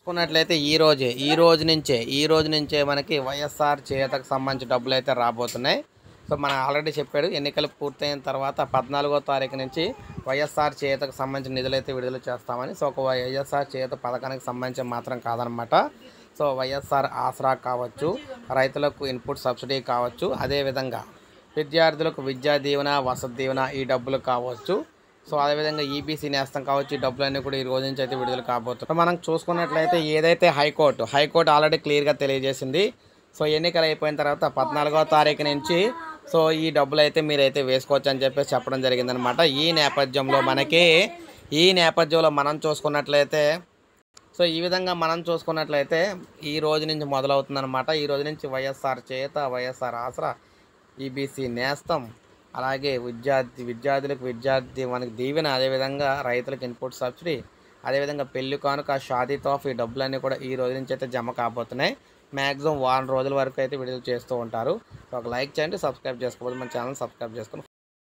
చూసుకున్నట్లయితే ఈ రోజు నుంచే మనకి వైఎస్ఆర్ చేయూతకు సంబంధించి డబ్బులైతే రాబోతున్నాయి. సో, మనం ఆల్రెడీ చెప్పాడు ఎన్నికలు పూర్తయిన తర్వాత 14వ తారీఖు నుంచి వైఎస్ఆర్ చేయూతకు సంబంధించిన నిధులైతే విడుదల చేస్తామని. సో, ఒక వైఎస్ఆర్ చేయూత పథకానికి సంబంధించి మాత్రం కాదనమాట. సో, వైఎస్ఆర్ ఆసరా కావచ్చు, రైతులకు ఇన్పుట్ సబ్సిడీ కావచ్చు, అదేవిధంగా విద్యార్థులకు విద్యా దీవెన, వసతి దీవెన ఈ డబ్బులు కావచ్చు. సో, అదేవిధంగా ఈబీసీ నేస్తం కావచ్చు. ఈ డబ్బులన్నీ కూడా ఈ రోజు నుంచి అయితే విడుదల కాబోతున్నాయి. మనం చూసుకున్నట్లయితే ఏదైతే హైకోర్టు ఆల్రెడీ క్లియర్గా తెలియజేసింది. సో, ఎన్నికలు అయిపోయిన తర్వాత 14వ తారీఖు నుంచి సో ఈ డబ్బులు అయితే మీరైతే వేసుకోవచ్చు అని చెప్పేసి చెప్పడం జరిగిందనమాట. ఈ నేపథ్యంలో మనం చూసుకున్నట్లయితే ఈ విధంగా మనం చూసుకున్నట్లయితే ఈ రోజు నుంచి మొదలవుతుందన్నమాట. ఈ రోజు నుంచి వైఎస్ఆర్ చేయూత, వైఎస్ఆర్ ఆసరా, ఈబీసీ నేస్తం, అలాగే విద్యార్థులకు మనకి దీవెన, అదేవిధంగా రైతులకు ఇన్పుట్ సబ్సిడీ, అదేవిధంగా పెళ్లి కానుక, షాదీ తోఫా ఈ డబ్బులన్నీ కూడా ఈ రోజు నుంచి అయితే జమ కాబోతున్నాయి. మ్యాక్సిమం వారం రోజుల వరకు అయితే విడుదల చేస్తూ ఉంటారు. సో, ఒక లైక్ చేయండి, సబ్స్క్రైబ్ చేసుకోవాలి, మన ఛానల్ సబ్స్క్రైబ్ చేసుకుని